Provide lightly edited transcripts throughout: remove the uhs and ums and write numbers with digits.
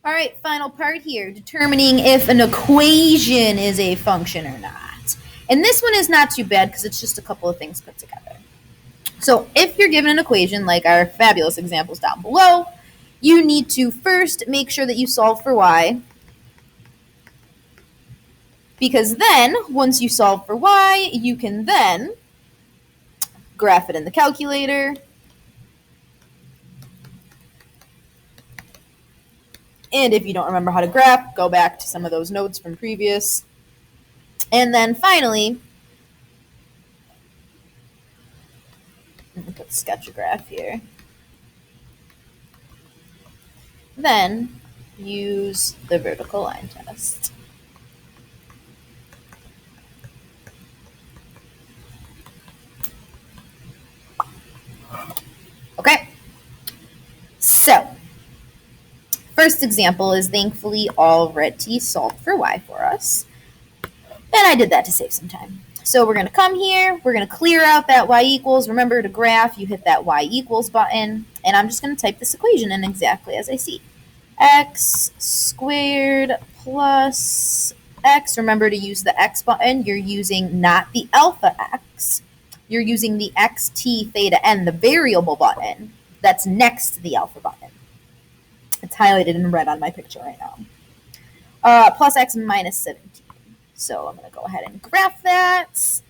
All right, final part here, determining if an equation is a function or not. And this one is not too bad because it's just a couple of things put together. So if you're given an equation like our fabulous examples down below, you need to first make sure that you solve for y, because then once you solve for y, you can then graph it in the calculator. And if you don't remember how to graph, go back to some of those notes from previous. And then finally, let me put sketch a graph here. Then use the vertical line test. Okay, so first example is thankfully already solved for y for us. And I did that to save some time. So we're going to come here, we're going to clear out that y equals. Remember to graph, you hit that y equals button, and I'm just going to type this equation in exactly as I see. X squared plus x, remember to use the x button, you're using not the alpha x, you're using the xt theta n, the variable button that's next to the alpha button. It's highlighted in red on my picture right now. Plus x minus 17. So I'm going to go ahead and graph that.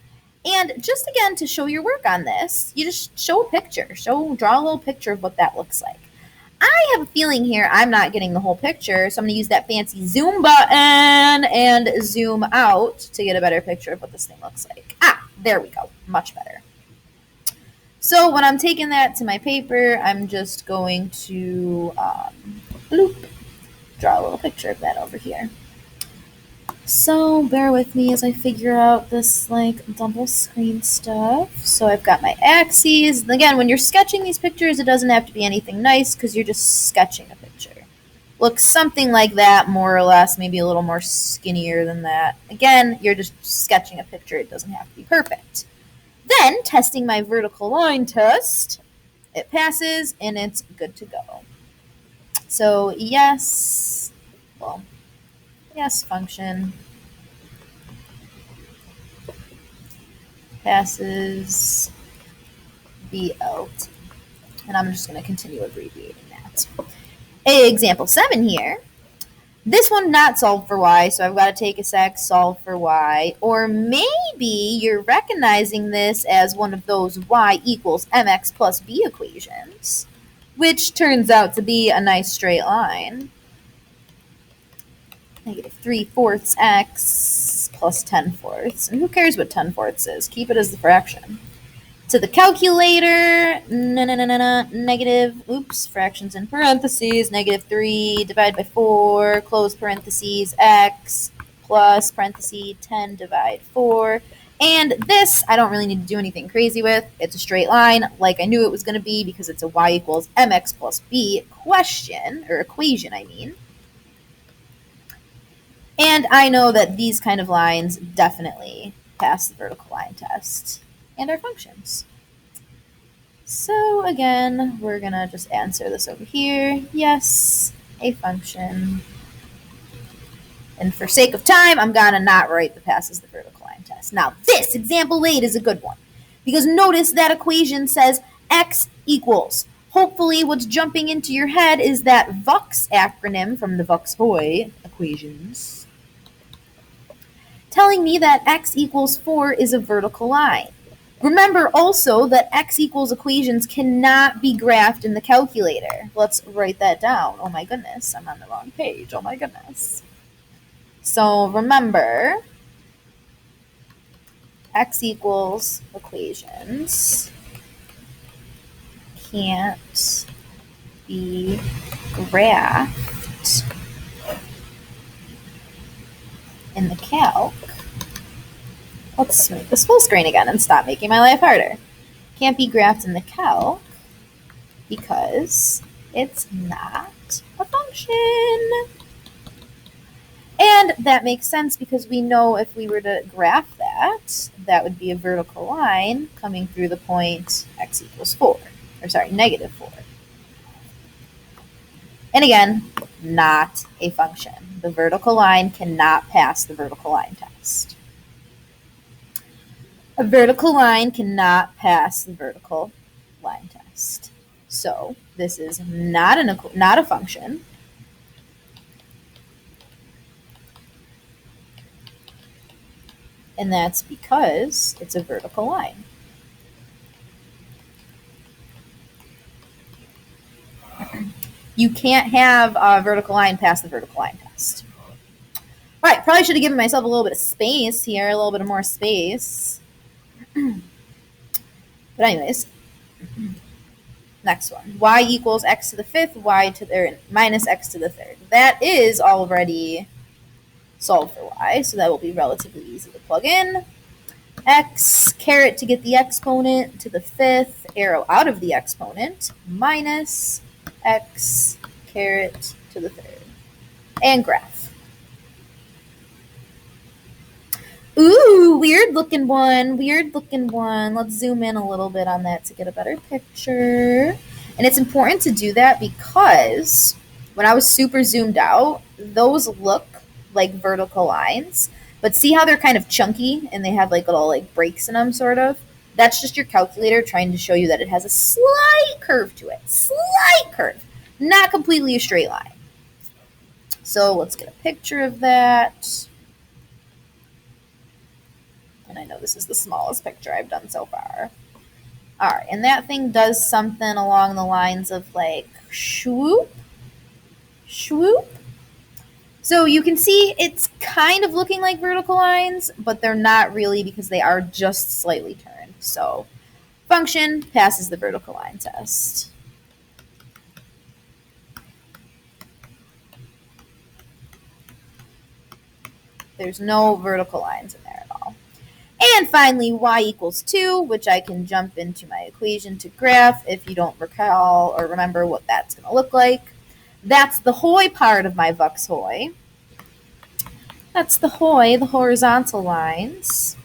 And just again, to show your work on this, you just show a picture. Draw a little picture of what that looks like. I have a feeling here I'm not getting the whole picture, so I'm going to use that fancy zoom button and zoom out to get a better picture of what this thing looks like. There we go. Much better. So when I'm taking that to my paper, I'm just going to draw a little picture of that over here. So bear with me as I figure out this double screen stuff. So I've got my axes. Again, when you're sketching these pictures, it doesn't have to be anything nice because you're just sketching a picture. Looks something like that, more or less, maybe a little more skinnier than that. Again, you're just sketching a picture. It doesn't have to be perfect. Then, testing my vertical line test, it passes and it's good to go. So yes function passes BLT. And I'm just going to continue abbreviating that. Example 7 here. This one not solved for y, so I've got to take a sec, solve for y. Or maybe you're recognizing this as one of those y equals mx plus b equations, which turns out to be a nice straight line. Negative 3/4 x plus 10/4. And who cares what 10/4 is? Keep it as the fraction. To the calculator, fractions in parentheses, -3 divided by 4, close parentheses, x plus parentheses 10 divide 4. And this, I don't really need to do anything crazy with. It's a straight line, like I knew it was going to be because it's a y equals mx plus b equation, I mean. And I know that these kind of lines definitely pass the vertical line test and our functions. So again, we're going to just answer this over here. Yes, a function. And for sake of time, I'm going to not write the passes the vertical line test. Now this, example 8, is a good one. Because notice that equation says x equals. Hopefully what's jumping into your head is that VUX acronym from the VUX-HOI equations, telling me that x equals 4 is a vertical line. Remember also that x equals equations cannot be graphed in the calculator. Let's write that down. Oh my goodness, I'm on the wrong page. Oh my goodness. So remember, x equals equations can't be graphed in the calc. Let's make this full screen again and stop making my life harder. Can't be graphed in the calc because it's not a function. And that makes sense because we know if we were to graph that, that would be a vertical line coming through the point x equals 4. Or sorry, -4. And again, not a function. The vertical line cannot pass the vertical line test. A vertical line cannot pass the vertical line test. So this is not a function. And that's because it's a vertical line. You can't have a vertical line pass the vertical line test. All right, probably should have given myself a little bit of space here, a little bit of more space. But anyways, next one. Y equals x to the fifth, minus x to the third. That is already solved for y, so that will be relatively easy to plug in. X caret to get the exponent to the fifth, arrow out of the exponent, minus x caret to the third. And graph. Ooh, weird looking one. Let's zoom in a little bit on that to get a better picture. And it's important to do that because when I was super zoomed out, those look like vertical lines. But see how they're kind of chunky and they have like little breaks in them, sort of? That's just your calculator trying to show you that it has a slight curve to it. Slight curve. Not completely a straight line. So let's get a picture of that. And I know this is the smallest picture I've done so far. All right, and that thing does something along the lines of swoop, swoop. So you can see it's kind of looking like vertical lines, but they're not really because they are just slightly turned. So function passes the vertical line test. There's no vertical lines in there at all. And finally, y equals 2, which I can jump into my equation to graph if you don't recall or remember what that's going to look like. That's the hoi part of my Vux hoi. That's the hoi, the horizontal lines.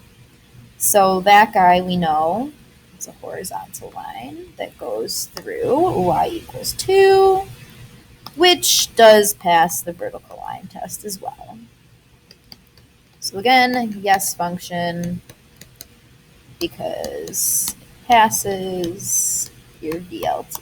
So that guy we know is a horizontal line that goes through y equals 2, which does pass the vertical line test as well. So again, yes function, because it passes your VLT